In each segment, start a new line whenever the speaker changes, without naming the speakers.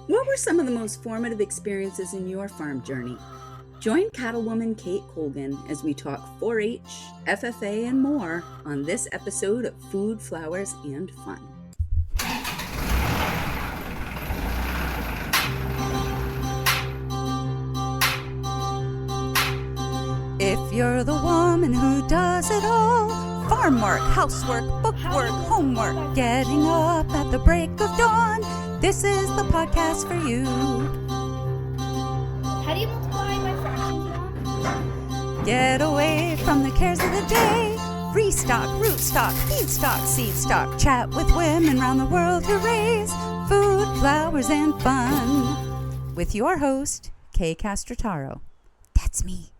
What were some of the most formative experiences in your farm journey? Join cattlewoman Kate Colgan as we talk 4-H, FFA, and more on this episode of Food, Flowers, and Fun. If you're the woman who does it all, farm work, housework, bookwork, homework, getting up at the break of dawn, this is the podcast for you.
How do you multiply by fractions, Mom?
Get away from the cares of the day. Restock, rootstock, feedstock, seedstock. Chat with women around the world who raise food, flowers, and fun. With your host, Kay Castrataro. That's me.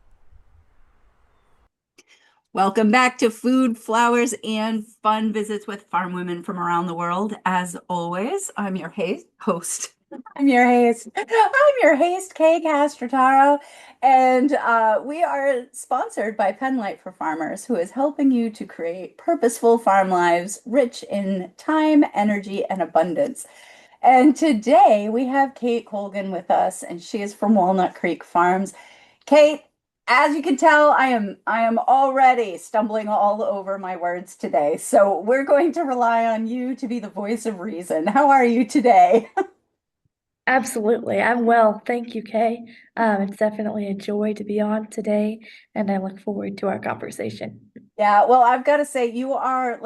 Welcome back to Food, Flowers, and Fun Visits with Farm Women from around the world. As always, I'm your host.
I'm your host, Kay Castrataro, and we are sponsored by Penlight for Farmers, who is helping you to create purposeful farm lives rich in time, energy, and abundance. And today we have Kate Colgan with us, and she is from Walnut Creek Farms. Kate, as you can tell, I am already stumbling all over my words today, so we're going to rely on you to be the voice of reason. How are you today?
Absolutely. I'm well. Thank you, Kay. It's definitely a joy to be on today, and I look forward to our conversation.
Yeah, well, I've got to say, you are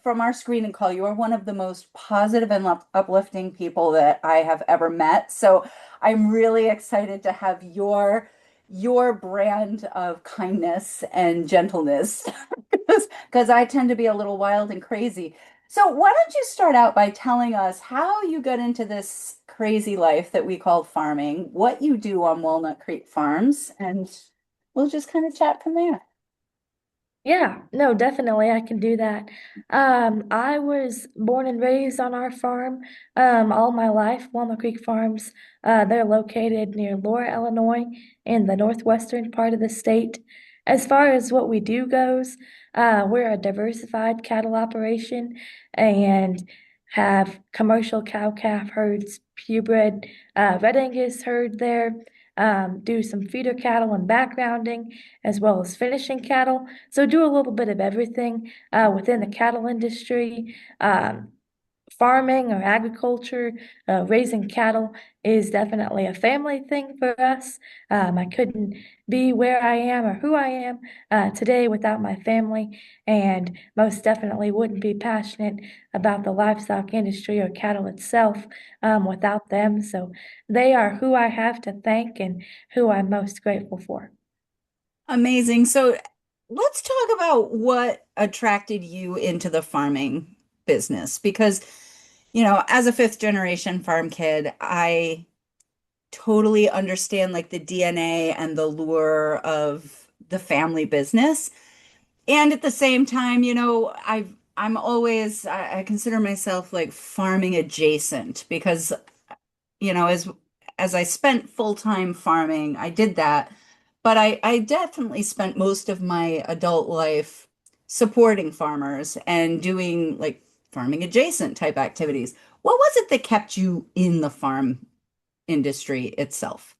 from our screening call, you are one of the most positive and uplifting people that I have ever met. So I'm really excited to have your brand of kindness and gentleness because I tend to be a little wild and crazy. So why don't you start out by telling us how you got into this crazy life that we call farming, what you do on Walnut Creek Farms, and we'll just kind of chat from there.
Yeah, no, definitely I can do that. I was born and raised on our farm all my life, Walnut Creek Farms. They're located near Laura, Illinois, in the northwestern part of the state. As far as what we do goes, we're a diversified cattle operation and have commercial cow-calf herds, purebred Red Angus herd there, do some feeder cattle and backgrounding, as well as finishing cattle. So do a little bit of everything within the cattle industry. Farming or agriculture, raising cattle is definitely a family thing for us. I couldn't be where I am or who I am today without my family, and most definitely wouldn't be passionate about the livestock industry or cattle itself without them. So they are who I have to thank and who I'm most grateful for.
Amazing. So let's talk about what attracted you into the farming business because, as a fifth generation farm kid, I totally understand like the DNA and the lure of the family business. And at the same time, I consider myself like farming adjacent because, as I spent full-time farming, I did that. But I definitely spent most of my adult life supporting farmers and doing like farming adjacent type activities. What was it that kept you in the farm industry itself?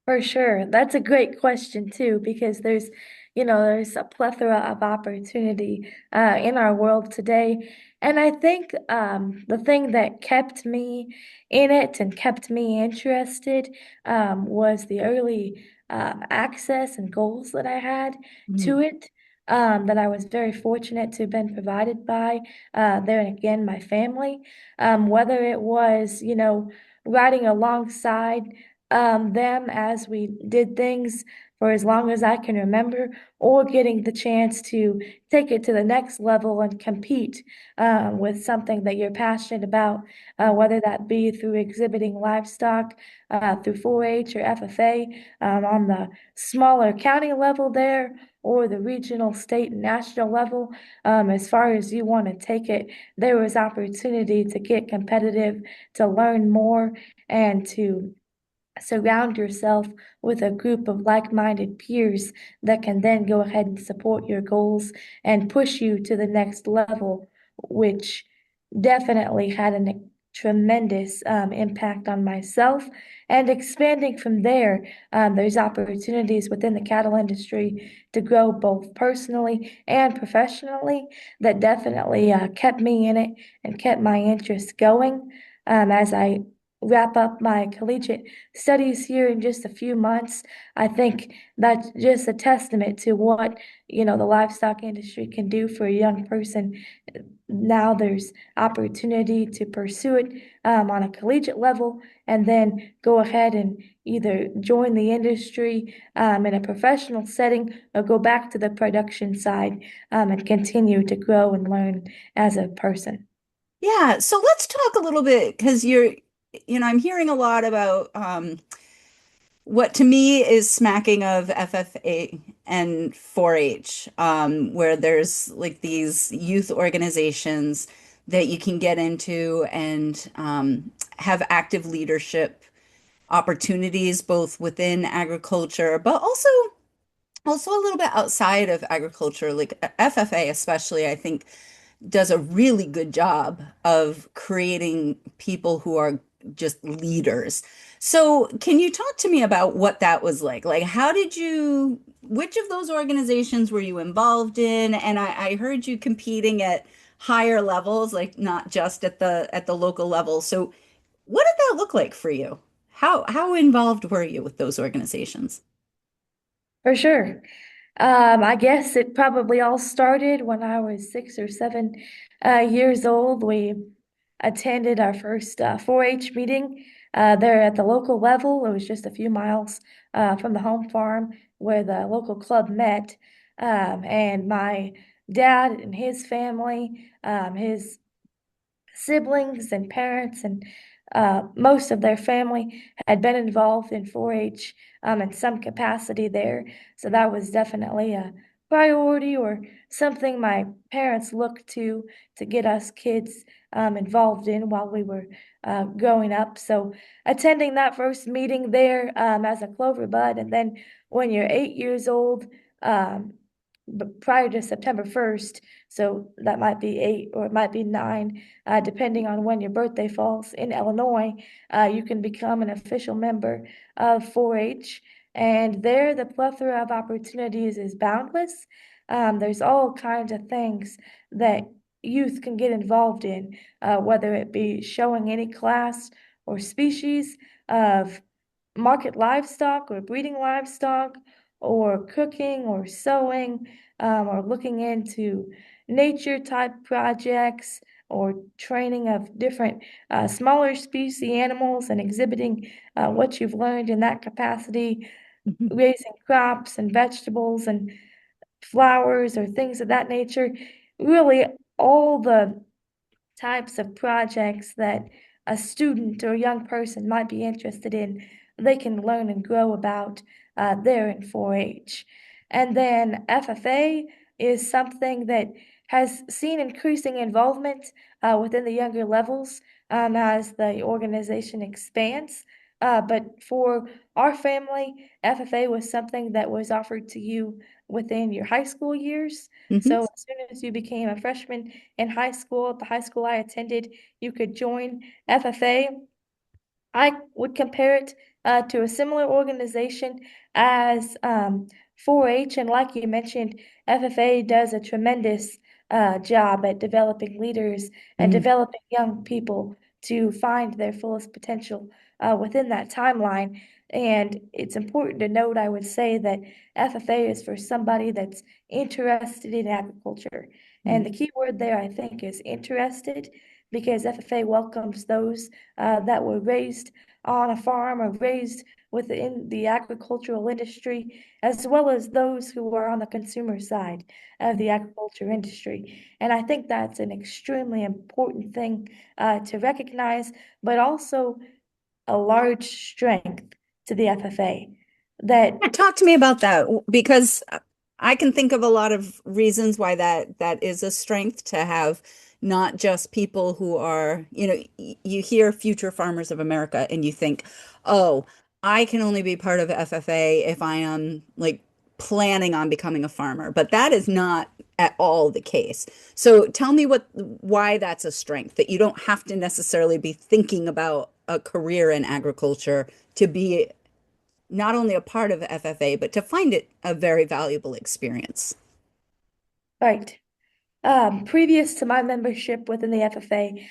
For sure. That's a great question too, because there's a plethora of opportunity in our world today. And I think the thing that kept me in it and kept me interested was the early access and goals that I had to it. That I was very fortunate to have been provided by there and again my family. Whether it was, riding alongside them as we did things for as long as I can remember, or getting the chance to take it to the next level and compete with something that you're passionate about, whether that be through exhibiting livestock, through 4-H or FFA, on the smaller county level there, or the regional, state, and national level. As far as you want to take it, there was opportunity to get competitive, to learn more, and to surround yourself with a group of like-minded peers that can then go ahead and support your goals and push you to the next level, which definitely had an tremendous impact on myself. And expanding from there, there's opportunities within the cattle industry to grow both personally and professionally that definitely kept me in it and kept my interest going. As I wrap up my collegiate studies here in just a few months, I think that's just a testament to what, the livestock industry can do for a young person. Now there's opportunity to pursue it on a collegiate level and then go ahead and either join the industry in a professional setting or go back to the production side and continue to grow and learn as a person.
Yeah, so let's talk a little bit because I'm hearing a lot about what to me is smacking of FFA and 4-H, where there's like these youth organizations that you can get into and have active leadership opportunities both within agriculture, but also a little bit outside of agriculture, like FFA especially, I think does a really good job of creating people who are just leaders. So, can you talk to me about what that was like? Like, which of those organizations were you involved in? And I heard you competing at higher levels, like not just at the local level. So, what did that look like for you? How involved were you with those organizations?
For sure. I guess it probably all started when I was 6 or 7 years old. We attended our first 4-H meeting there at the local level. It was just a few miles from the home farm where the local club met. And my dad and his family, his siblings and parents and most of their family had been involved in 4-H in some capacity there. So that was definitely a priority or something my parents looked to get us kids involved in while we were growing up. So attending that first meeting there as a Clover Bud, and then when you're 8 years old, um, prior to September 1st, so that might be 8 or it might be 9, depending on when your birthday falls in Illinois, you can become an official member of 4-H. And there, the plethora of opportunities is boundless. There's all kinds of things that youth can get involved in, whether it be showing any class or species of market livestock or breeding livestock or cooking or sewing or looking into nature type projects or training of different smaller species animals and exhibiting what you've learned in that capacity, raising crops and vegetables and flowers or things of that nature. Really, all the types of projects that a student or a young person might be interested in, they can learn and grow about there in 4-H. And then FFA is something that has seen increasing involvement within the younger levels as the organization expands. But for our family, FFA was something that was offered to you within your high school years.
Mhm.
So as soon as you became a freshman in high school, at the high school I attended, you could join FFA. I would compare it to a similar organization as 4-H, and like you mentioned, FFA does a tremendous job at developing leaders and
Mm.
developing young people to find their fullest potential within that timeline. And it's important to note, I would say, that FFA is for somebody that's interested in agriculture. And
Mm.
the key word there, I think, is interested, because FFA welcomes those that were raised on a farm or raised within the agricultural industry, as well as those who are on the consumer side of the agriculture industry. And I think that's an extremely important thing to recognize, but also a large strength to the FFA that
Yeah, talk to me about that because I can think of a lot of reasons why that is a strength to have not just people who are, you hear Future Farmers of America and you think, "Oh, I can only be part of FFA if I am like planning on becoming a farmer." But that is not at all the case. So tell me why that's a strength, that you don't have to necessarily be thinking about a career in agriculture to be not only a part of FFA, but to find it a very valuable experience.
Right. Previous to my membership within the FFA,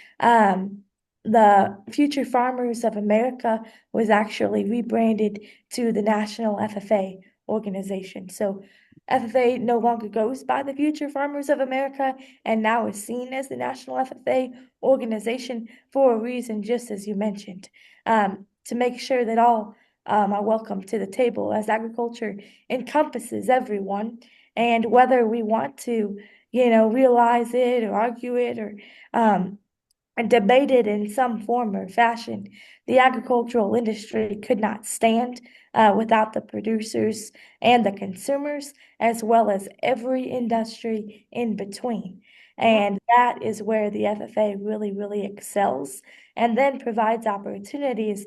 the Future Farmers of America was actually rebranded to the National FFA organization. So FFA no longer goes by the Future Farmers of America and now is seen as the National FFA organization for a reason, just as you mentioned, to make sure that all are welcome to the table, as agriculture encompasses everyone. And whether we want to realize it or argue it or um, debate it in some form or fashion. The agricultural industry could not stand without the producers and the consumers, as well as every industry in between.
Yeah.
And that is where the FFA really, really excels and then provides opportunities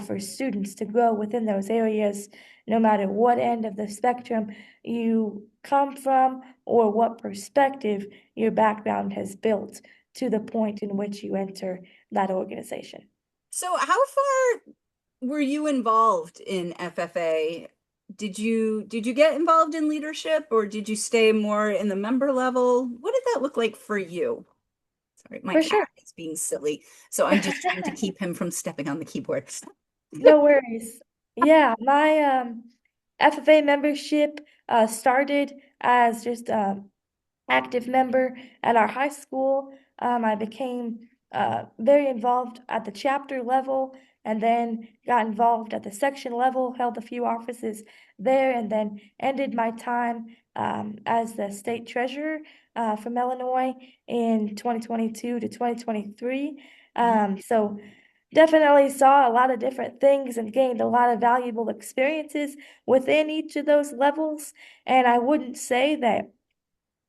for students to grow within those areas, no matter what end of the spectrum you come from or what perspective your background has built to the point in which you enter that organization.
So how far were you involved in FFA? Did you get involved in leadership or did you stay more in the member level? What did that look like for you? Sorry, my
For
cat
sure.
is being silly, so I'm just trying to keep him from stepping on the keyboard.
No worries. Yeah, my FFA membership started as just active member at our high school. I became very involved at the chapter level and then got involved at the section level, held a few offices there, and then ended my time as the state treasurer from Illinois in 2022 to 2023. So definitely saw a lot of different things and gained a lot of valuable experiences within each of those levels. And I wouldn't say that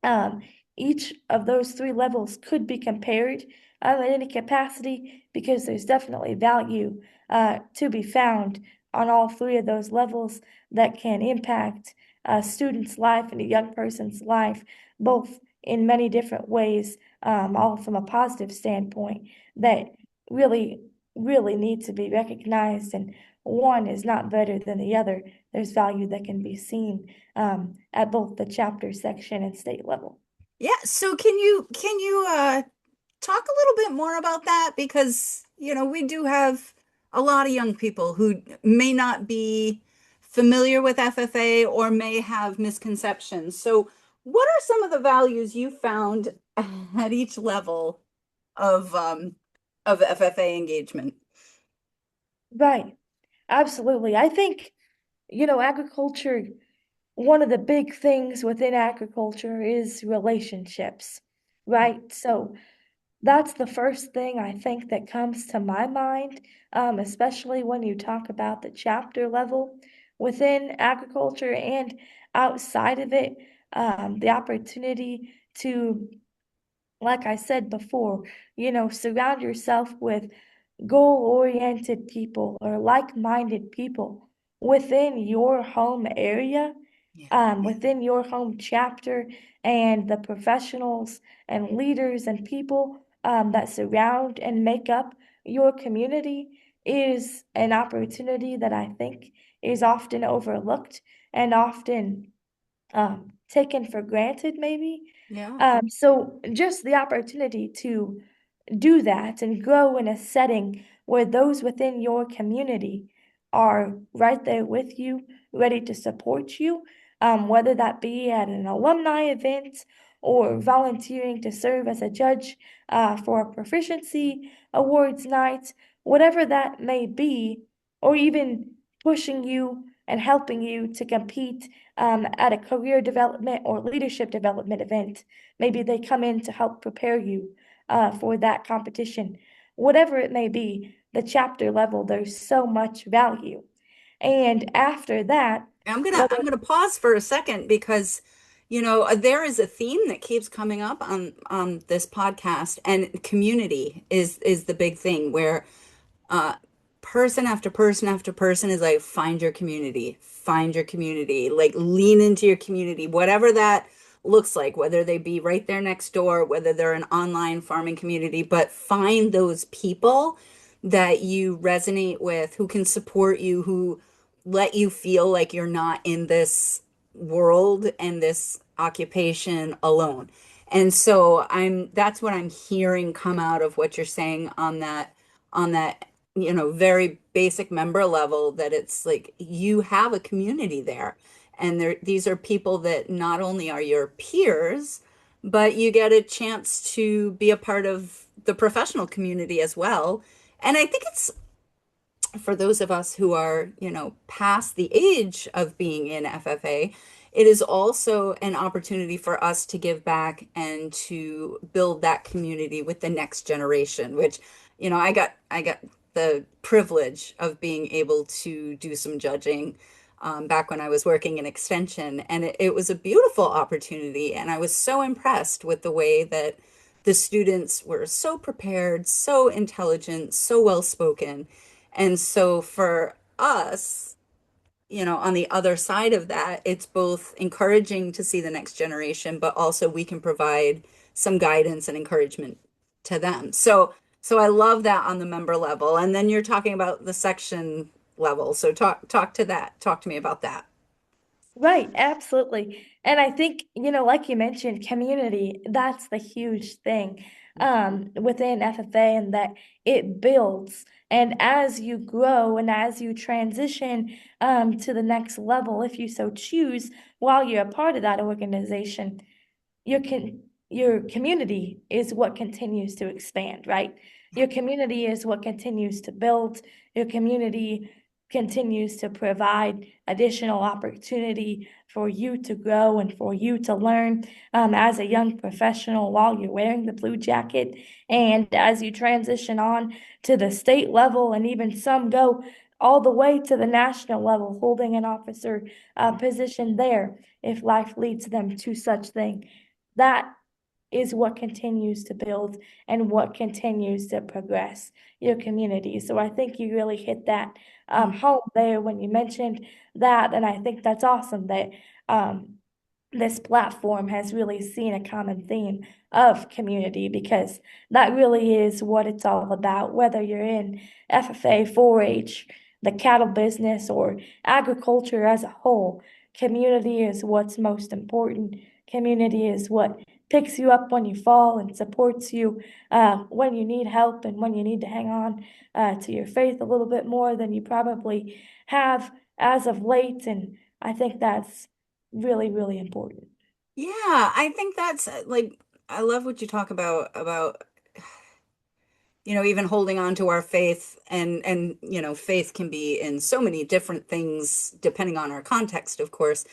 um, each of those three levels could be compared in any capacity because there's definitely value to be found on all three of those levels that can impact a student's life and a young person's life, both in many different ways, all from a positive standpoint that really, really need to be recognized. And one is not better than the other. There's value that can be seen at both the chapter section and state level.
Yeah, so can you talk a little bit more about that? Because, we do have a lot of young people who may not be familiar with FFA or may have misconceptions. So, what are some of the values you found at each level of FFA engagement?
Right. Absolutely. I think, agriculture, one of the big things within agriculture is relationships, right? So that's the first thing I think that comes to my mind, especially when you talk about the chapter level within agriculture and outside of it, the opportunity to, like I said before, surround yourself with goal-oriented people or like-minded people within your home area,
Yeah.
within your home chapter, and the professionals and leaders and people that surround and make up your community is an opportunity that I think is often overlooked and often taken for granted, maybe.
Yeah.
So just the opportunity to do that and grow in a setting where those within your community are right there with you, ready to support you, whether that be at an alumni event or volunteering to serve as a judge for a proficiency awards night, whatever that may be, or even pushing you and helping you to compete at a career development or leadership development event. Maybe they come in to help prepare you for that competition. Whatever it may be, the chapter level, there's so much value. And after that,
I'm gonna
whether
I'm gonna pause for a second because, there is a theme that keeps coming up on this podcast, and community is the big thing where uh person after person after person is like, find your community, like lean into your community, whatever that looks like, whether they be right there next door, whether they're an online farming community, but find those people that you resonate with, who can support you, who let you feel like you're not in this world and this occupation alone. And so that's what I'm hearing come out of what you're saying on that, very basic member level, that it's like you have a community there. And these are people that not only are your peers, but you get a chance to be a part of the professional community as well. And I think it's for those of us who are, past the age of being in FFA, it is also an opportunity for us to give back and to build that community with the next generation, which, I got the privilege of being able to do some judging back when I was working in extension, and it was a beautiful opportunity. And I was so impressed with the way that the students were so prepared, so intelligent, so well spoken. And so for us, on the other side of that, it's both encouraging to see the next generation, but also we can provide some guidance and encouragement to them. So I love that on the member level. And then you're talking about the section level. So talk to that. Talk to me about that.
Right, absolutely. And I think, like you mentioned, community, that's the huge thing within FFA, and that it builds. And as you grow and as you transition to the next level, if you so choose, while you're a part of that organization, your community is what continues to expand, right? Your community is what continues to build. Your community continues to provide additional opportunity for you to grow and for you to learn as a young professional while you're wearing the blue jacket. And as you transition on to the state level, and even some go all the way to the national level, holding an officer position there if life leads them to such thing. That is what continues to build and what continues to progress your community. So I think you really hit that home there when you mentioned that. And I think that's awesome that um, this platform has really seen a common theme of community, because that really is what it's all about, whether you're in FFA, 4-H, the cattle business, or agriculture as a whole. Community is what's most important. Community is what picks you up when you fall and supports you when you need help and when you need to hang on to your faith a little bit more than you probably have as of late. And I think that's really, really important.
Yeah, I think that's like I love what you talk about even holding on to our faith, and faith can be in so many different things depending on our context, of course.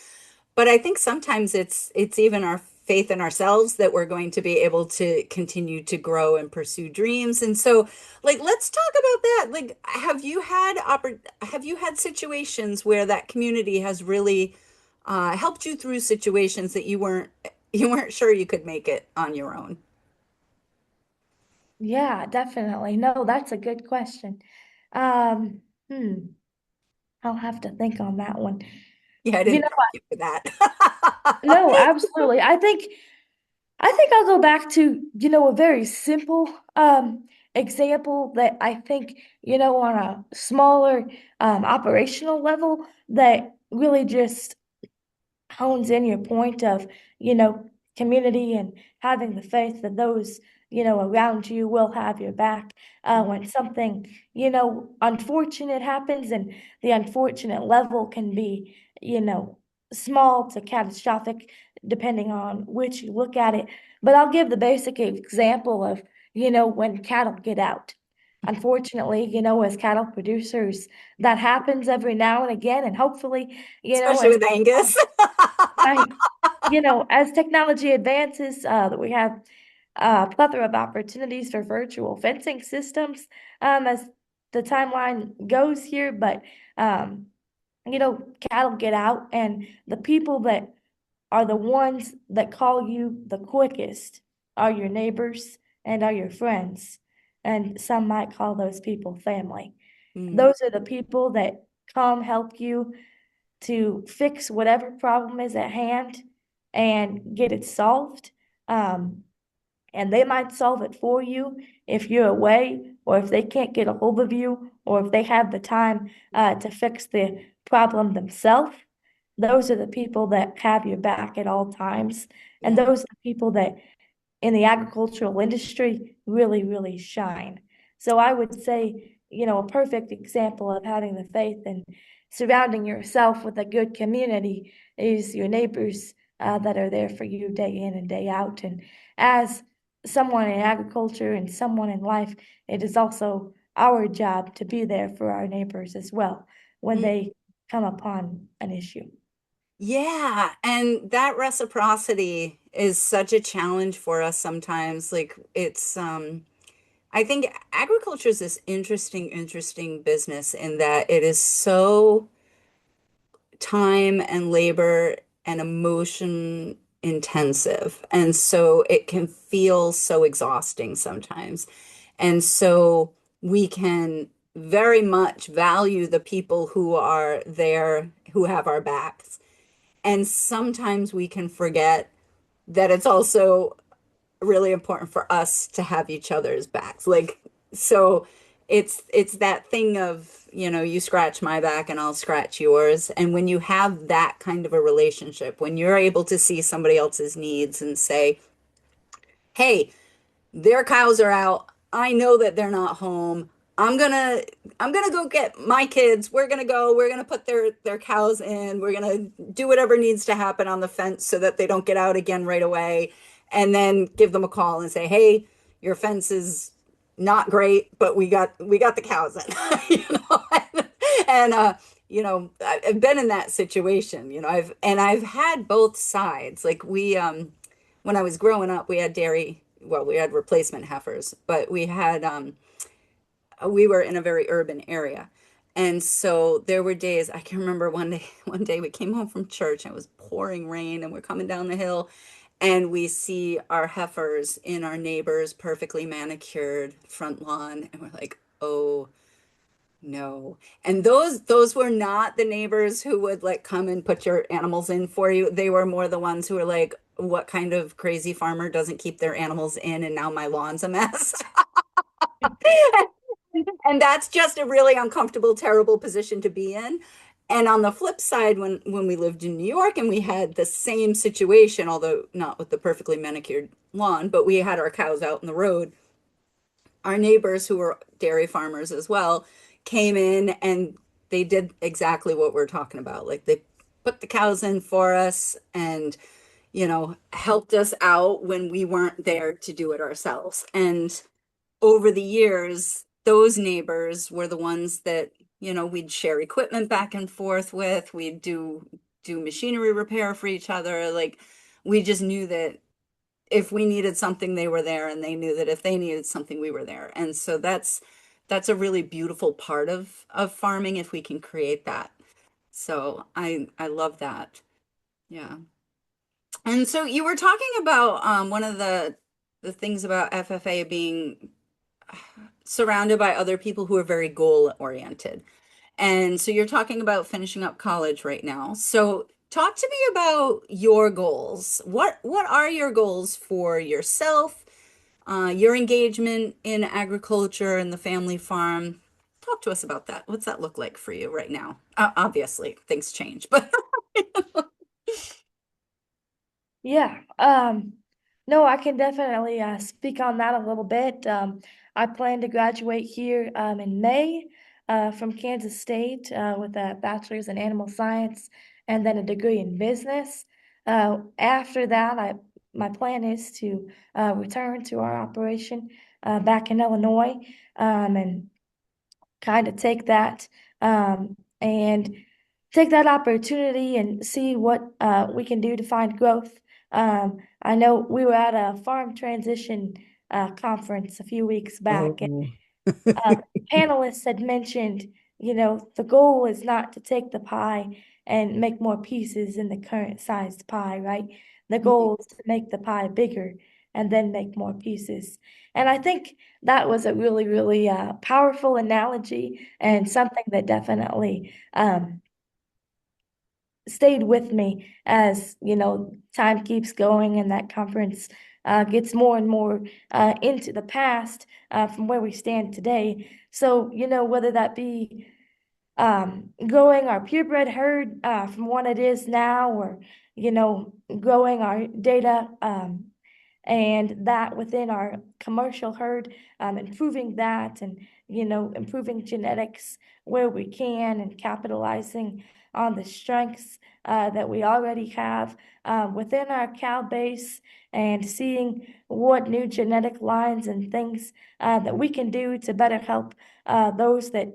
But I think sometimes it's even our faith in ourselves that we're going to be able to continue to grow and pursue dreams. And so, like, let's talk about that. Like, have you had situations where that community has really helped you through situations that you weren't sure you could make it on your own?
Yeah, definitely. No, that's a good question. Um, hmm, I'll have to think on that one.
Yeah, I
You
didn't
know,
prep you for that.
no, absolutely. I think I'll go back to, a very simple example that I think, on a smaller operational level, that really just hones in your point of, you know, community and having the faith that those, around you will have your back when something, unfortunate happens. And the unfortunate level can be, small to catastrophic, depending on which you look at it. But I'll give the basic example of, when cattle get out. Unfortunately, as cattle producers, that happens every now and again, and hopefully,
Especially
as
with Angus.
right, as technology advances, that we have a plethora of opportunities for virtual fencing systems, as the timeline goes here. But cattle get out, and the people that are the ones that call you the quickest are your neighbors and are your friends, and some might call those people family.
Mm,
Those are the people that come help you to fix whatever problem is at hand, and get it solved. Um, and they might solve it for you if you're away, or if they can't get a hold of you, or if they have the time to fix the problem themselves. Those are the people that have your back at all times. And
Yeah.
those are the people that in the agricultural industry really, really shine. So I would say, a perfect example of having the faith and surrounding yourself with a good community is your neighbors that are there for you day in and day out. And as someone in agriculture and someone in life, it is also our job to be there for our neighbors as well when
Mm.
they come upon an issue.
Yeah, and that reciprocity is such a challenge for us sometimes. Like it's I think agriculture is this interesting business in that it is so time and labor and emotion intensive. And so it can feel so exhausting sometimes. And so we can very much value the people who are there, who have our backs. And sometimes we can forget that it's also really important for us to have each other's backs. Like, so it's that thing of, you scratch my back and I'll scratch yours. And when you have that kind of a relationship, when you're able to see somebody else's needs and say, hey, their cows are out. I know that they're not home. I'm gonna I'm gonna go get my kids. We're gonna put their cows in. We're gonna do whatever needs to happen on the fence so that they don't get out again right away. And then give them a call and say, hey, your fence is not great, but we got the cows in. you know, and I've been in that situation. I've had both sides. Like when I was growing up, we had dairy, well, we had replacement heifers, but we were in a very urban area. And so there were days, I can remember one day we came home from church and it was pouring rain and we're coming down the hill and we see our heifers in our neighbor's perfectly manicured front lawn and we're like, oh no. And those were not the neighbors who would like come and put your animals in for you. They were more the ones who were like, what kind of crazy farmer doesn't keep their animals in and now my lawn's a mess? And that's just a really uncomfortable, terrible position to be in. And on the flip side, when we lived in New York and we had the same situation, although not with the perfectly manicured lawn, but we had our cows out in the road, our neighbors who were dairy farmers as well came in and they did exactly what we're talking about. Like they put the cows in for us and, helped us out when we weren't there to do it ourselves. And over the years, those neighbors were the ones that, we'd share equipment back and forth with. We'd do machinery repair for each other. Like we just knew that if we needed something, they were there, and they knew that if they needed something, we were there. And so that's a really beautiful part of farming if we can create that. So I love that. Yeah. And so you were talking about one of the things about FFA being surrounded by other people who are very goal oriented. And so you're talking about finishing up college right now. So talk to me about your goals. What are your goals for yourself, your engagement in agriculture and the family farm? Talk to us about that. What's that look like for you right now? Obviously, things change, but
Yeah, no, I can definitely speak on that a little bit. I plan to graduate here in May from Kansas State with a bachelor's in animal science and then a degree in business. After that, my plan is to return to our operation back in Illinois and kind of take that and take that opportunity and see what we can do to find growth. I know we were at a farm transition conference a few weeks back, and
oh,
uh, panelists had mentioned, the goal is not to take the pie and make more pieces in the current sized pie, right? The goal is to make the pie bigger and then make more pieces. And I think that was a really, really powerful analogy and something that definitely stayed with me as, time keeps going and that conference gets more and more into the past from where we stand today. So, whether that be growing our purebred herd from what it is now, or growing our data and that within our commercial herd, improving that, and improving genetics where we can, and capitalizing on the strengths that we already have within our cow base, and seeing what new genetic lines and things that we can do to better help those that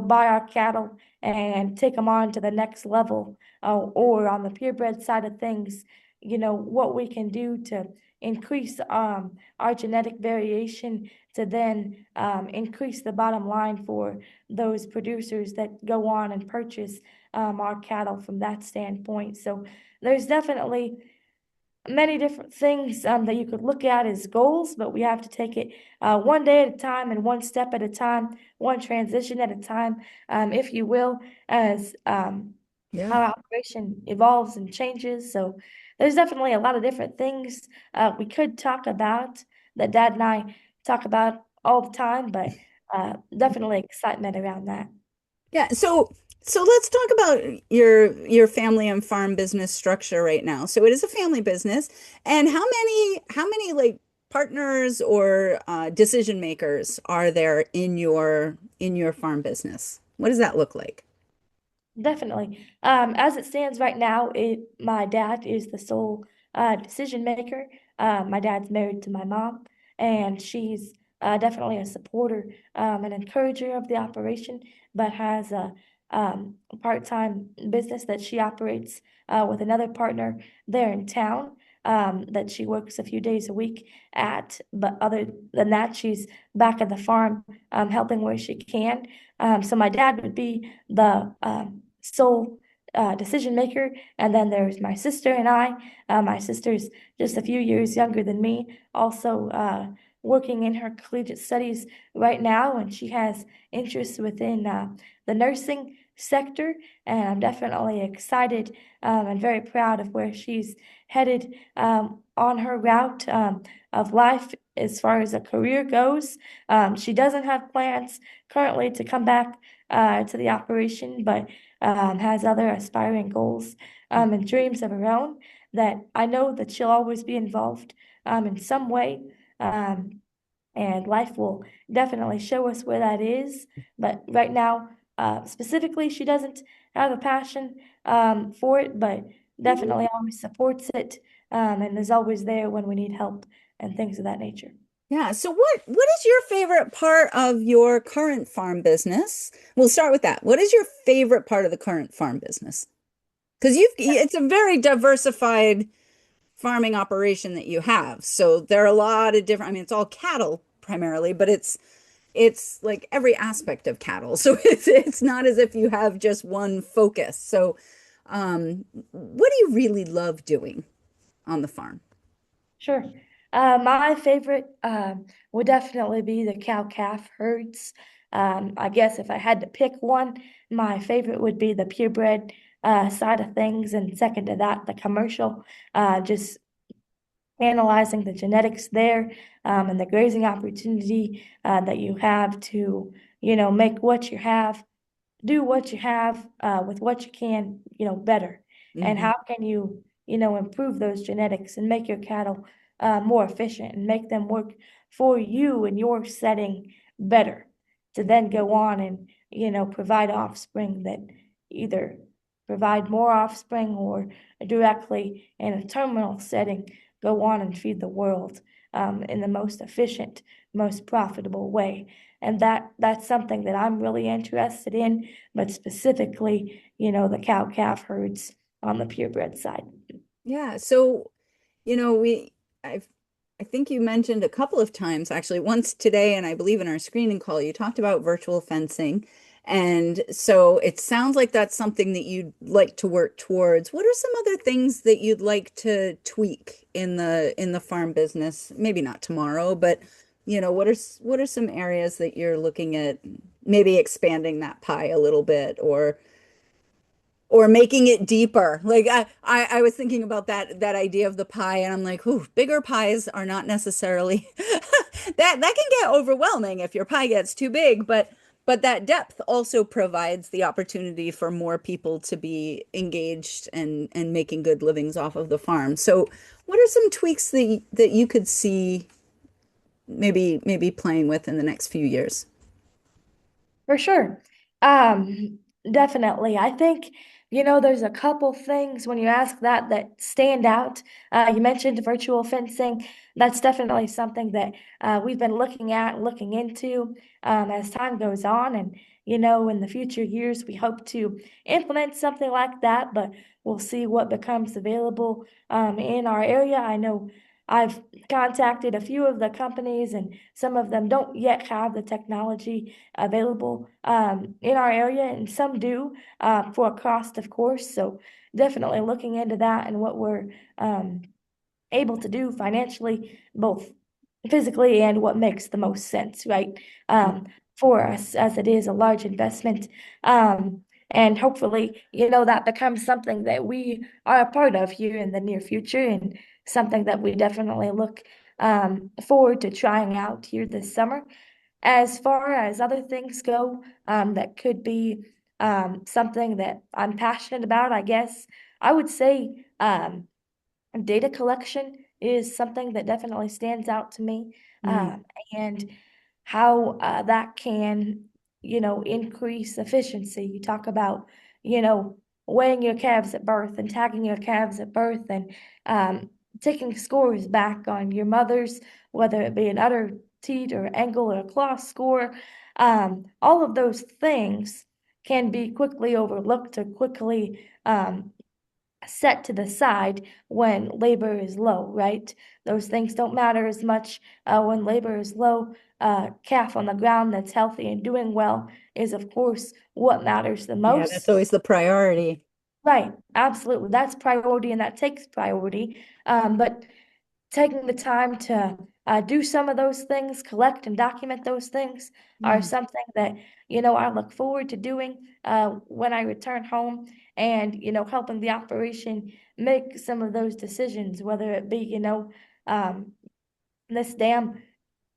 buy our cattle and take them on to the next level, or on the purebred side of things, what we can do to increase our genetic variation, to then increase the bottom line for those producers that go on and purchase our cattle from that standpoint. So there's definitely many different things that you could look at as goals, but we have to take it one day at a time, and one step at a time, one transition at a time, if you will, as
Yeah.
our operation evolves and changes. So there's definitely a lot of different things we could talk about, that Dad and I talk about all the time, but definitely excitement around that.
Yeah, so let's talk about your family and farm business structure right now. So it is a family business, and how many like partners or decision makers are there in your farm business? What does that look like?
Definitely. As it stands right now, my dad is the sole decision maker. My dad's married to my mom, and she's definitely a supporter and encourager of the operation, but has a part-time business that she operates with another partner there in town, that she works a few days a week at. But other than that, she's back at the farm helping where she can. So my dad would be the sole decision maker. And then there's my sister and I. My sister's just a few years younger than me, also working in her collegiate studies right now, and she has interests within the nursing sector. And I'm definitely excited and very proud of where she's headed on her route of life as far as a career goes. She doesn't have plans currently to come back to the operation, but has other aspiring goals and dreams of her own, that I know that she'll always be involved in some way. Um, and life will definitely show us where that is. But right now, specifically, she doesn't have a passion for it, but definitely always supports it, and is always there when we need help and things of that nature.
Yeah, so what is your favorite part of your current farm business? We'll start with that. What is your favorite part of the current farm business? Because it's a very diversified farming operation that you have. So there are a lot of different, I mean, it's all cattle primarily, but it's like every aspect of cattle. So it's not as if you have just one focus. So what do you really love doing on the farm?
Sure. My favorite would definitely be the cow-calf herds. I guess if I had to pick one, my favorite would be the purebred side of things, and second to that, the commercial. Just analyzing the genetics there, and the grazing opportunity that you have to, make what you have, do what you have with what you can, better. And
Hmm.
how can you, improve those genetics and make your cattle more efficient, and make them work for you and your setting better, to then go on and, provide offspring that either provide more offspring, or directly in a terminal setting go on and feed the world in the most efficient, most profitable way. And that's something that I'm really interested in, but specifically, the cow-calf herds on the purebred side.
Yeah, so you know, I've I think you mentioned a couple of times, actually, once today, and I believe in our screening call, you talked about virtual fencing. And so it sounds like that's something that you'd like to work towards. What are some other things that you'd like to tweak in the farm business? Maybe not tomorrow, but what are some areas that you're looking at maybe expanding that pie a little bit or or making it deeper. Like I was thinking about that idea of the pie, and I'm like, ooh, bigger pies are not necessarily that can get overwhelming if your pie gets too big, but that depth also provides the opportunity for more people to be engaged and making good livings off of the farm. So, what are some tweaks that you could see maybe playing with in the next few years?
For sure. Um, Definitely. I think, there's a couple things when you ask that stand out. You mentioned virtual fencing. That's definitely something that we've been looking at, looking into as time goes on. And, in the future years, we hope to implement something like that, but we'll see what becomes available in our area. I know I've contacted a few of the companies, and some of them don't yet have the technology available in our area, and some do for a cost, of course. So definitely looking into that and what we're um, able to do financially, both physically and what makes the most sense, right? For us, as it is a large investment. And hopefully, that becomes something that we are a part of here in the near future, and something that we definitely look forward to trying out here this summer. As far as other things go, that could be something that I'm passionate about, I guess I would say data collection is something that definitely stands out to me,
Mm,
and how that can, increase efficiency. You talk about, you know, weighing your calves at birth and tagging your calves at birth, and um, taking scores back on your mothers, whether it be an udder, teat, or angle or claw score. All of those things can be quickly overlooked or quickly set to the side when labor is low, right? Those things don't matter as much when labor is low. Calf on the ground that's healthy and doing well is, of course, what matters the
yeah, that's
most.
always the priority.
Right, absolutely. That's priority and that takes priority. But taking the time to do some of those things, collect and document those things, are
Mm.
something that, I look forward to doing when I return home, and, helping the operation make some of those decisions, whether it be, um, this dam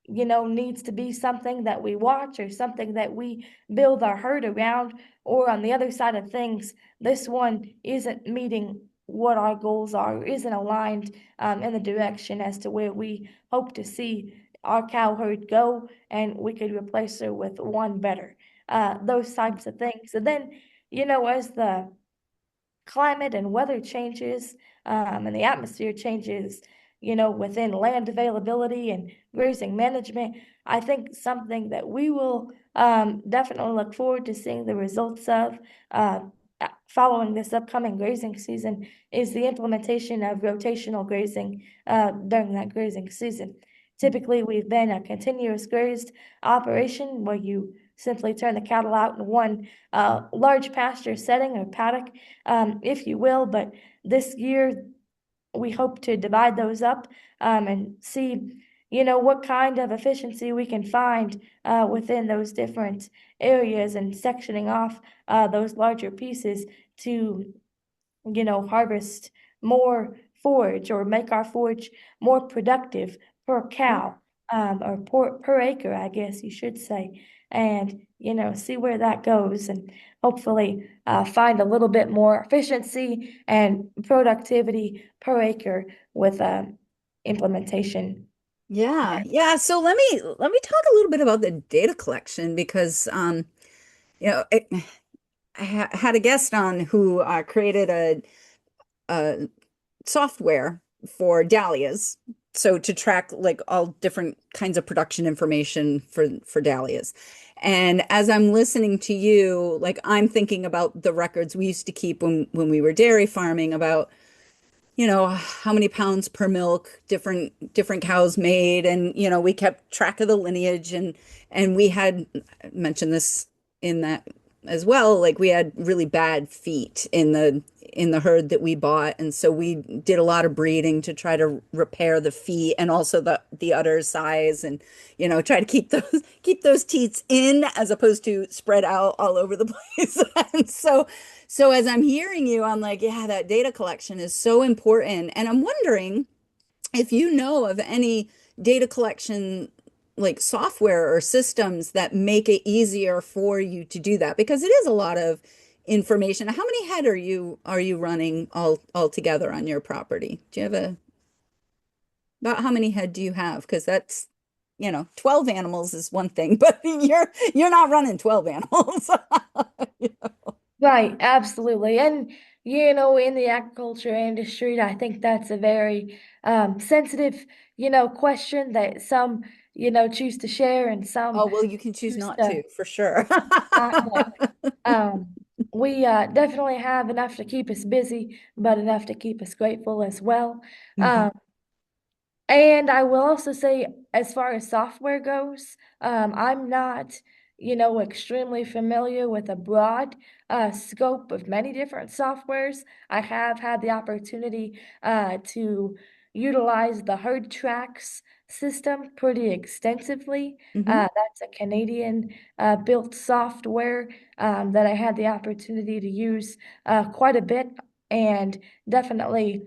needs to be something that we watch or something that we build our herd around. Or on the other side of things, this one isn't meeting what our goals are, isn't aligned in the direction as to where we hope to see our cow herd go, and we could replace her with one better. Those types of things. And then, as the climate and weather changes, and the atmosphere changes, within land availability and grazing management, I think something that we will definitely look forward to seeing the results of following this upcoming grazing season is the implementation of rotational grazing during that grazing season. Typically, we've been a continuous grazed operation where you simply turn the cattle out in one large pasture setting or paddock, if you will. But this year, we hope to divide those up and see, what kind of efficiency we can find within those different areas, and sectioning off those larger pieces to harvest more forage, or make our forage more productive per
Yeah.
cow, or per acre, I guess you should say. And, see where that goes, and hopefully find a little bit more efficiency and productivity per acre with implementation.
Yeah, yeah. So let me talk a little bit about the data collection because you know, I had a guest on who created a software for dahlias, so to track like all different kinds of production information for dahlias. And as I'm listening to you, like I'm thinking about the records we used to keep when we were dairy farming about how many pounds per milk different cows made, and we kept track of the lineage, and we had mentioned this in that as well, like we had really bad feet in the herd that we bought. And so we did a lot of breeding to try to repair the feet and also the udder size and, try to keep those teats in as opposed to spread out all over the place. And so as I'm hearing you, I'm like, yeah, that data collection is so important. And I'm wondering if you know of any data collection like software or systems that make it easier for you to do that because it is a lot of information. How many head are you running all together on your property? Do you have about how many head do you have? Because that's 12 animals is one thing, but you're not running 12 animals.
Right, absolutely. And in the agriculture industry, I think that's a very sensitive, question that some, choose to share and some
Oh, well, you can choose
choose
not
to
to, for sure.
not. We definitely have enough to keep us busy, but enough to keep us grateful as well.
Mhm,
And I will also say, as far as software goes, I'm not, extremely familiar with a broad scope of many different softwares. I have had the opportunity to utilize the herd tracks system pretty extensively.
mhm.
That's a Canadian built software that I had the opportunity to use quite a bit and definitely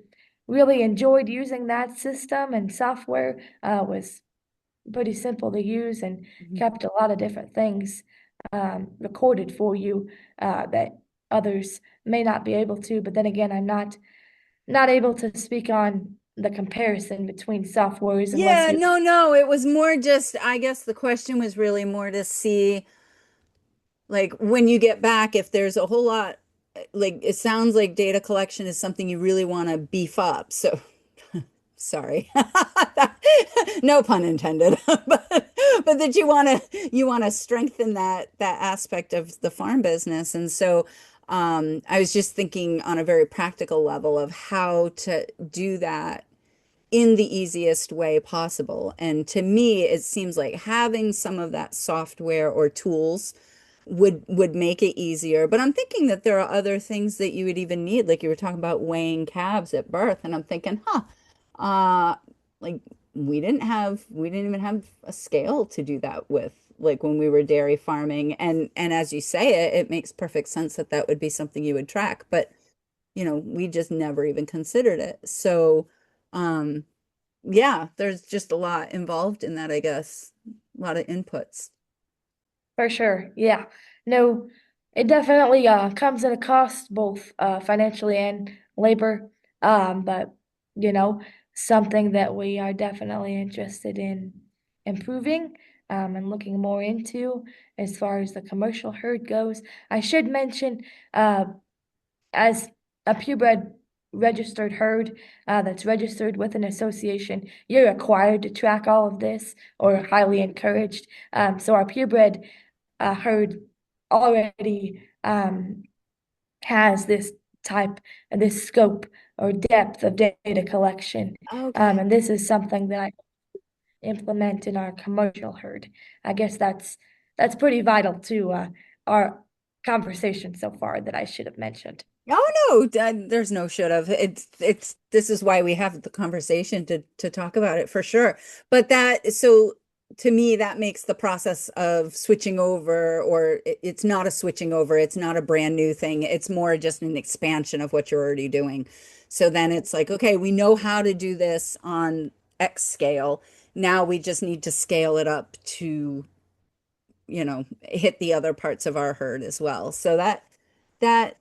really enjoyed using that system and software. Was pretty simple to use and
Mhm.
kept a lot of different things recorded for you that others may not be able to. But then again, I'm not able to speak on the comparison between softwares unless
Yeah,
you.
no, it was more just, I guess the question was really more to see, like, when you get back, if there's a whole lot, like, it sounds like data collection is something you really want to beef up. So, sorry. No pun intended. But that you want to strengthen that aspect of the farm business. And so, I was just thinking on a very practical level of how to do that in the easiest way possible. And to me, it seems like having some of that software or tools would make it easier. But I'm thinking that there are other things that you would even need, like you were talking about weighing calves at birth, and I'm thinking, uh, like we didn't even have a scale to do that with, like when we were dairy farming. And as you say it makes perfect sense that that would be something you would track, but we just never even considered it. So, um, yeah, there's just a lot involved in that, I guess. A lot of inputs.
For sure. Yeah. No, it definitely comes at a cost, both financially and labor. But you know, something that we are definitely interested in improving and looking more into as far as the commercial herd goes. I should mention, uh, as a purebred registered herd that's registered with an association, you're required to track all of this or highly encouraged. So our purebred herd already has this type and this scope or depth of data collection.
Okay.
And this is something that I implement in our commercial herd. I guess that's pretty vital to our conversation so far that I should have mentioned.
Oh no, there's no should have. It's this is why we have the conversation to talk about it for sure. But so to me that makes the process of switching over, or it's not a switching over, it's not a brand new thing. It's more just an expansion of what you're already doing. So then it's like, okay, we know how to do this on X scale. Now we just need to scale it up to hit the other parts of our herd as well. So that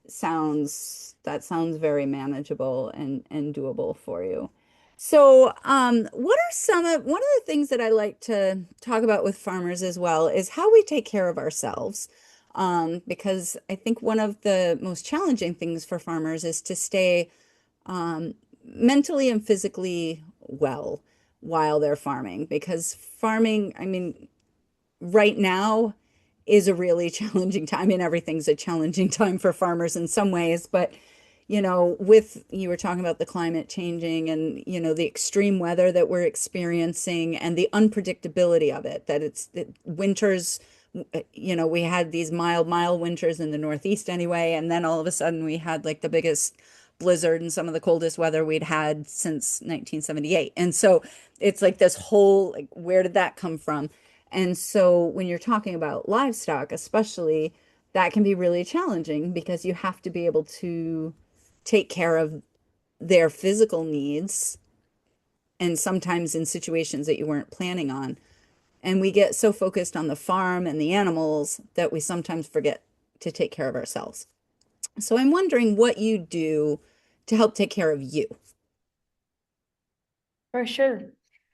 sounds very manageable and doable for you. So, what are one of the things that I like to talk about with farmers as well is how we take care of ourselves. Because I think one of the most challenging things for farmers is to stay mentally and physically well while they're farming. Because farming, I mean, right now is a really challenging time. I mean, everything's a challenging time for farmers in some ways, but with you were talking about the climate changing and the extreme weather that we're experiencing and the unpredictability of it, that winters we had these mild winters in the Northeast anyway, and then all of a sudden we had like the biggest blizzard and some of the coldest weather we'd had since 1978. And so it's like this whole, like, where did that come from? And so when you're talking about livestock, especially, that can be really challenging because you have to be able to take care of their physical needs and sometimes in situations that you weren't planning on. And we get so focused on the farm and the animals that we sometimes forget to take care of ourselves. So I'm wondering what you do to help take care of you.
For sure.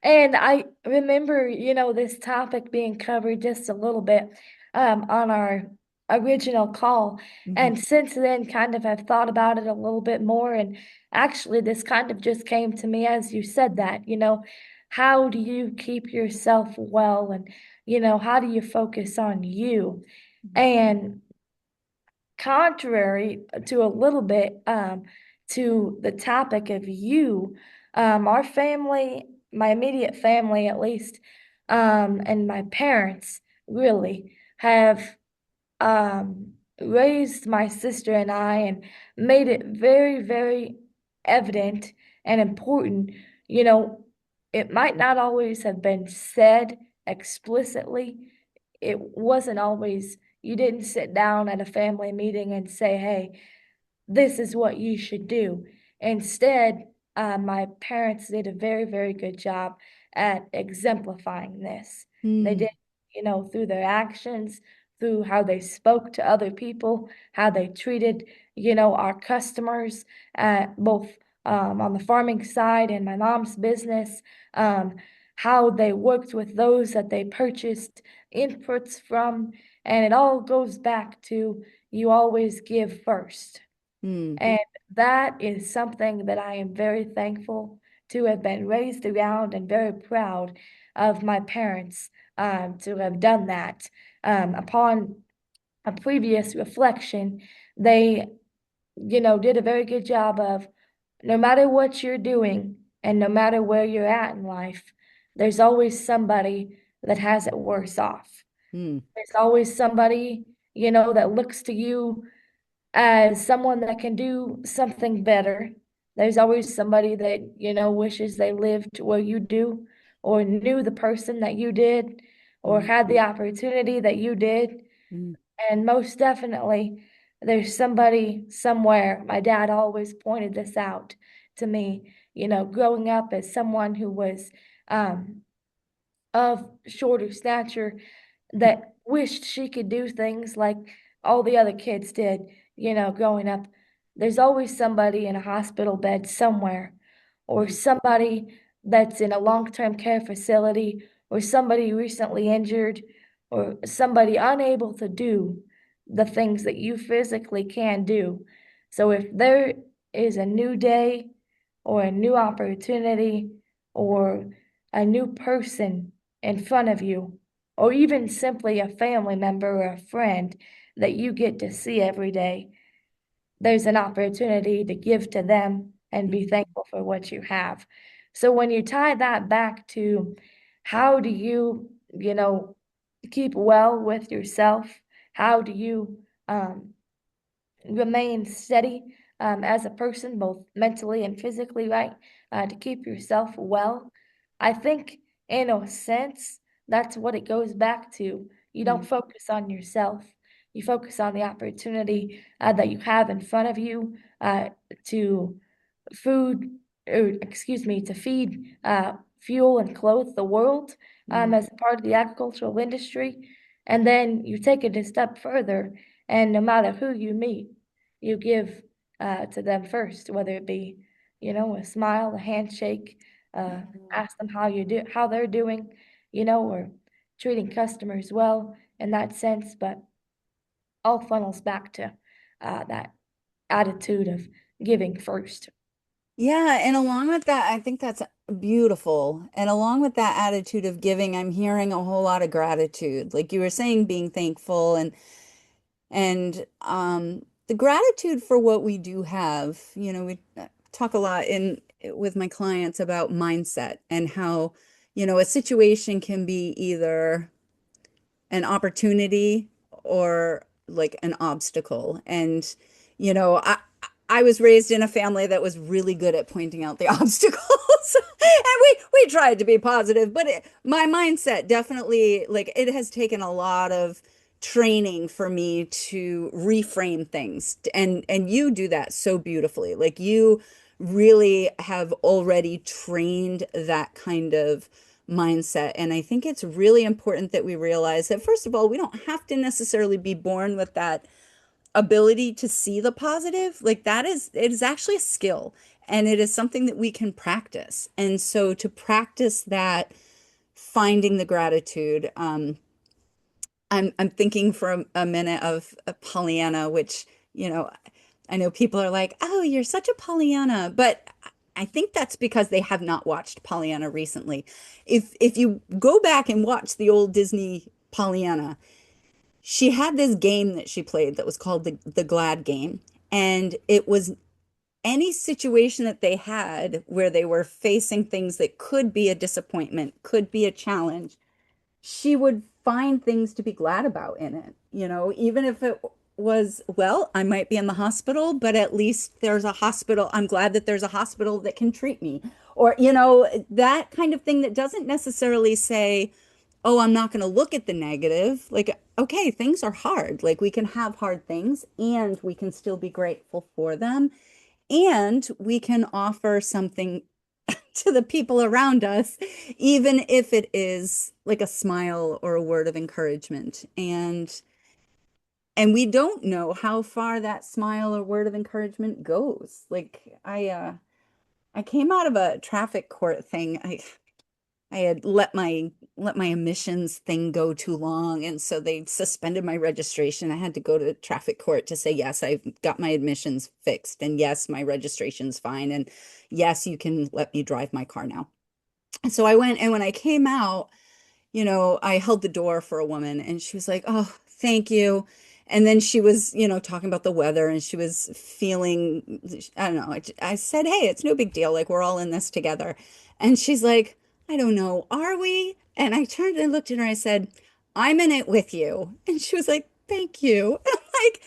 And I remember, this topic being covered just a little bit on our original call.
Mhm.
And since then, kind of have thought about it a little bit more. And actually, this kind of just came to me as you said that, how do you keep yourself well? And, how do you focus on you? And contrary to a little bit to the topic of you, our family, my immediate family at least, and my parents really have raised my sister and I and made it very, very evident and important. You know, it might not always have been said explicitly. It wasn't always, you didn't sit down at a family meeting and say, hey, this is what you should do. Instead, my parents did a very, very good job at exemplifying this. They
Mm,
did, through their actions, through how they spoke to other people, how they treated, our customers, both on the farming side and my mom's business, um, how they worked with those that they purchased inputs from. And it all goes back to you always give first.
mm,
And that is something that I am very thankful to have been raised around and very proud of my parents to have done that. Upon a previous reflection, they, did a very good job of no matter what you're doing and no matter where you're at in life, there's always somebody that has it worse off.
mm,
There's always somebody, that looks to you as someone that can do something better. There's always somebody that, wishes they lived where you do, or knew the person that you did, or
mm,
had the opportunity that you did.
mm,
And most definitely, there's somebody somewhere. My dad always pointed this out to me, growing up as someone who was um, of shorter stature that wished she could do things like all the other kids did, growing up. There's always somebody in a hospital bed somewhere, or
mm,
somebody that's in a long-term care facility, or somebody recently injured, or somebody unable to do the things that you physically can do. So if there is a new day, or a new opportunity, or a new person in front of you, or even simply a family member or a friend that you get to see every day, there's an opportunity to give to them and be
mm,
thankful for what you have. So when you tie that back to how do you, keep well with yourself? How do you remain steady as a person, both mentally and physically, right? To keep yourself well. I think, in a sense, that's what it goes back to. You don't
mm,
focus on yourself, you focus on the opportunity that you have in front of you to food, or excuse me, to feed, fuel, and clothe the world
mm,
as a part of the agricultural industry. And then you take it a step further, and no matter who you meet, you give to them first, whether it be, a smile, a handshake, ask them how they're doing, or treating customers well in that sense, but all funnels back to that attitude of giving first.
yeah, and along with that, I think that's beautiful. And along with that attitude of giving, I'm hearing a whole lot of gratitude. Like you were saying, being thankful and the gratitude for what we do have. We talk a lot in with my clients about mindset and how, a situation can be either an opportunity or like an obstacle. And, you know, I was raised in a family that was really good at pointing out the obstacles. And we tried to be positive, but my mindset definitely, like, it has taken a lot of training for me to reframe things. And you do that so beautifully. Like, you really have already trained that kind of mindset. And I think it's really important that we realize that, first of all, we don't have to necessarily be born with that ability to see the positive. Like, it is actually a skill, and it is something that we can practice. And so to practice that, finding the gratitude, I'm thinking for a minute of a Pollyanna, which, you know, I know people are like, "Oh, you're such a Pollyanna," but I think that's because they have not watched Pollyanna recently. If you go back and watch the old Disney Pollyanna, she had this game that she played that was called the Glad game, and it was any situation that they had where they were facing things that could be a disappointment, could be a challenge, she would find things to be glad about in it, you know, even if it was, well, I might be in the hospital, but at least there's a hospital. I'm glad that there's a hospital that can treat me. Or, you know, that kind of thing that doesn't necessarily say, oh, I'm not going to look at the negative. Like, okay, things are hard. Like, we can have hard things and we can still be grateful for them. And we can offer something to the people around us, even if it is like a smile or a word of encouragement. And we don't know how far that smile or word of encouragement goes. Like, I came out of a traffic court thing. I had let my emissions thing go too long, and so they suspended my registration. I had to go to traffic court to say, yes, I've got my admissions fixed, and yes, my registration's fine, and yes, you can let me drive my car now. And so I went, and when I came out, you know, I held the door for a woman, and she was like, "Oh, thank you." And then she was, you know, talking about the weather, and she was feeling, I don't know. I said, "Hey, it's no big deal. Like, we're all in this together." And she's like, "I don't know, are we?" And I turned and looked at her. I said, "I'm in it with you." And she was like, "Thank you." And I'm like,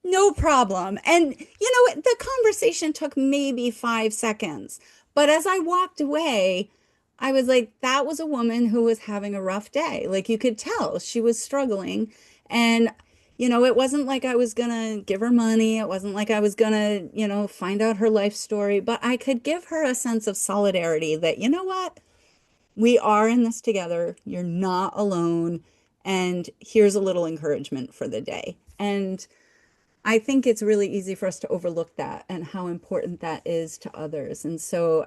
"No problem." And, you know, the conversation took maybe 5 seconds. But as I walked away, I was like, that was a woman who was having a rough day. Like, you could tell she was struggling. And, you know, it wasn't like I was gonna give her money. It wasn't like I was gonna, you know, find out her life story, but I could give her a sense of solidarity that, you know what? We are in this together. You're not alone. And here's a little encouragement for the day. And I think it's really easy for us to overlook that and how important that is to others. And so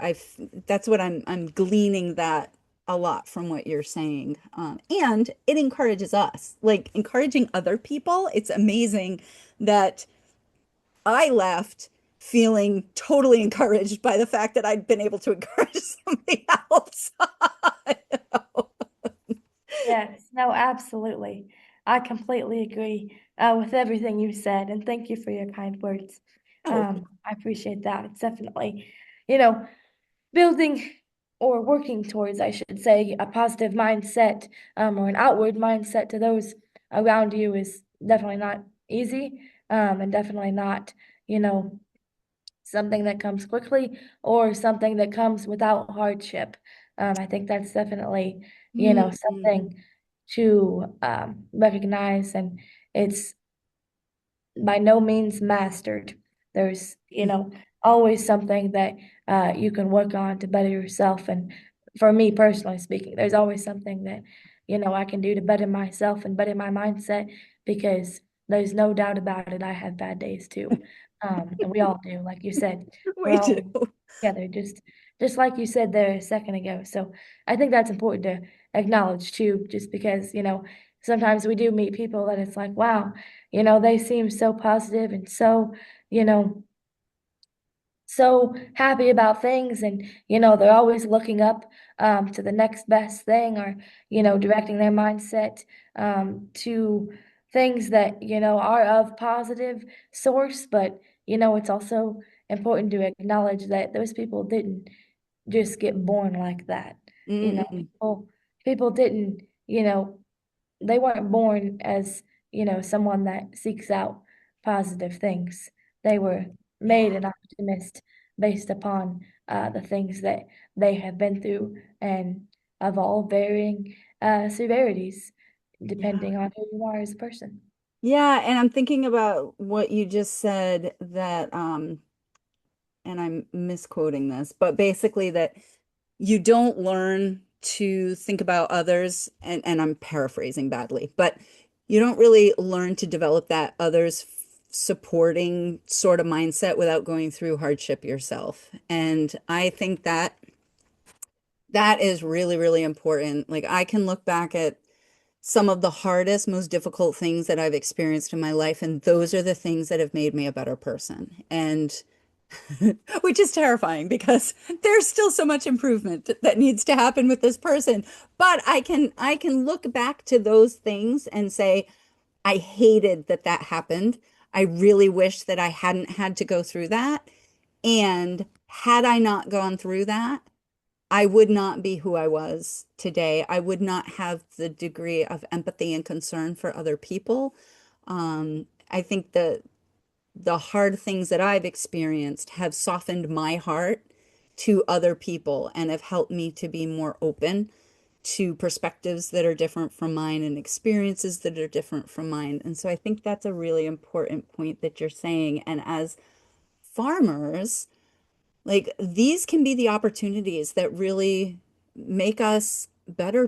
that's what I'm gleaning that a lot from what you're saying. And it encourages us, like encouraging other people. It's amazing that I left feeling totally encouraged by the fact that I'd been able to encourage somebody else.
Yes, no, absolutely. I completely agree with everything you said, and thank you for your kind words.
Oh,
I appreciate that. It's definitely, you know, building or working towards, I should say, a positive mindset or an outward mindset to those around you is definitely not easy and definitely not, you know, something that comes quickly or something that comes without hardship. I think that's definitely, you know,
mm,
something to recognize, and it's by no means mastered. There's, you know, always something that you can work on to better yourself. And for me personally speaking, there's always something that, you know, I can do to better myself and better my mindset because there's no doubt about it. I have bad days too. And we all do. Like you said, we're
we do.
all together, just like you said there a second ago. So I think that's important to acknowledge too, just because, you know, sometimes we do meet people that it's like, wow, you know, they seem so positive and so, you know, so happy about things. And, you know, they're always looking up to the next best thing or, you know, directing their mindset to things that, you know, are of positive source. But, you know, it's also important to acknowledge that those people didn't just get born like that. You know,
Mm-mm.
people didn't, you know, they weren't born as, someone that seeks out positive things. They were made
Yeah.
an optimist based upon the things that they have been through, and of all varying severities,
Yeah.
depending on who you are as a person.
Yeah, and I'm thinking about what you just said that and I'm misquoting this, but basically that you don't learn to think about others, and I'm paraphrasing badly, but you don't really learn to develop that others supporting sort of mindset without going through hardship yourself. And I think that that is really, really important. Like I can look back at some of the hardest, most difficult things that I've experienced in my life, and those are the things that have made me a better person. And which is terrifying because there's still so much improvement that needs to happen with this person. But I can look back to those things and say, I hated that that happened. I really wish that I hadn't had to go through that. And had I not gone through that, I would not be who I was today. I would not have the degree of empathy and concern for other people. I think that the hard things that I've experienced have softened my heart to other people and have helped me to be more open to perspectives that are different from mine and experiences that are different from mine. And so I think that's a really important point that you're saying. And as farmers, like these can be the opportunities that really make us better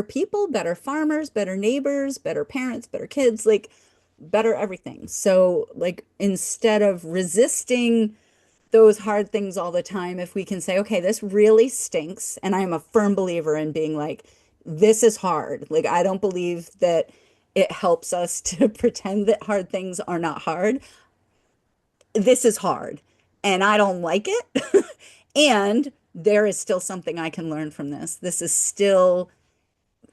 people, better farmers, better neighbors, better parents, better kids, like better everything. So like instead of resisting those hard things all the time, if we can say, okay, this really stinks, and I'm a firm believer in being like, this is hard. Like I don't believe that it helps us to pretend that hard things are not hard. This is hard and I don't like it. And there is still something I can learn from this. This is still,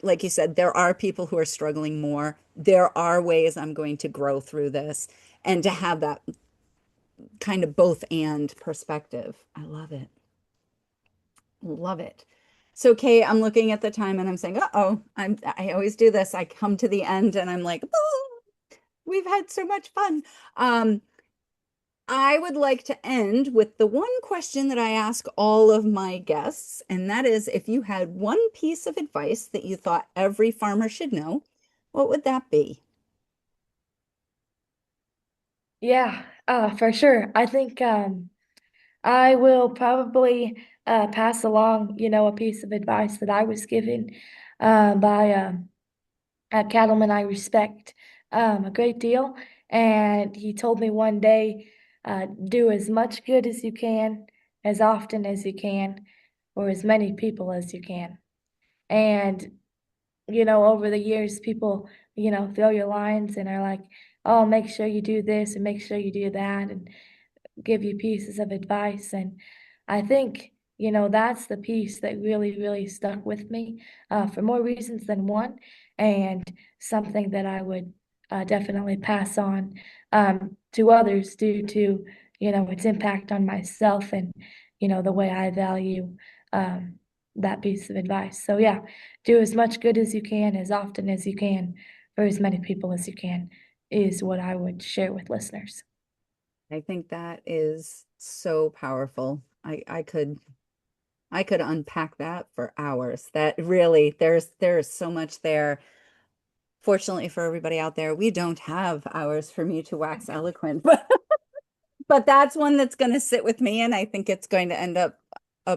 like you said, there are people who are struggling more. There are ways I'm going to grow through this. And to have that kind of both and perspective. I love it. Love it. So, Kate, I'm looking at the time and I'm saying, uh-oh, I always do this. I come to the end and I'm like, oh, we've had so much fun. Um, I would like to end with the one question that I ask all of my guests, and that is if you had one piece of advice that you thought every farmer should know, what would that be?
Yeah, for sure. I think I will probably pass along, a piece of advice that I was given by a cattleman I respect a great deal. And he told me one day, do as much good as you can, as often as you can, or as many people as you can. And, over the years, people, throw your lines and are like, oh, make sure you do this and make sure you do that. And give you pieces of advice. And I think, that's the piece that really, really stuck with me for more reasons than one, and something that I would definitely pass on to others due to, its impact on myself and, the way I value that piece of advice. So, yeah, do as much good as you can, as often as you can, for as many people as you can, is what I would share with listeners.
I think that is so powerful. I could unpack that for hours. That really, there is so much there. Fortunately for everybody out there, we don't have hours for me to wax eloquent, but that's one that's going to sit with me, and I think it's going to end up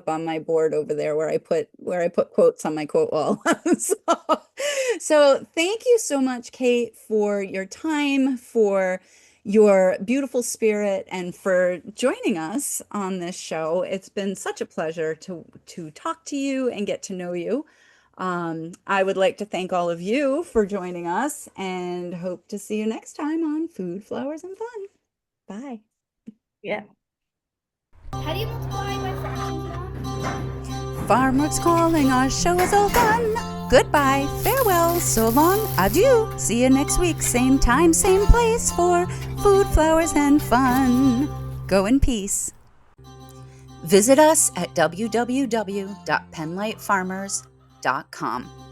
on my board over there where I put quotes on my quote wall. So, so thank you so much, Kate, for your time, for your beautiful spirit, and for joining us on this show. It's been such a pleasure to talk to you and get to know you. I would like to thank all of you for joining us and hope to see you next time on Food, Flowers, and Fun. Bye.
Yeah.
How do you multiply by fractions, Mom?
Farmers calling, our show is all done. Goodbye, farewell, so long, adieu. See you next week, same time, same place for Food, Flowers, and Fun. Go in peace. Visit us at www.penlightfarmers.com.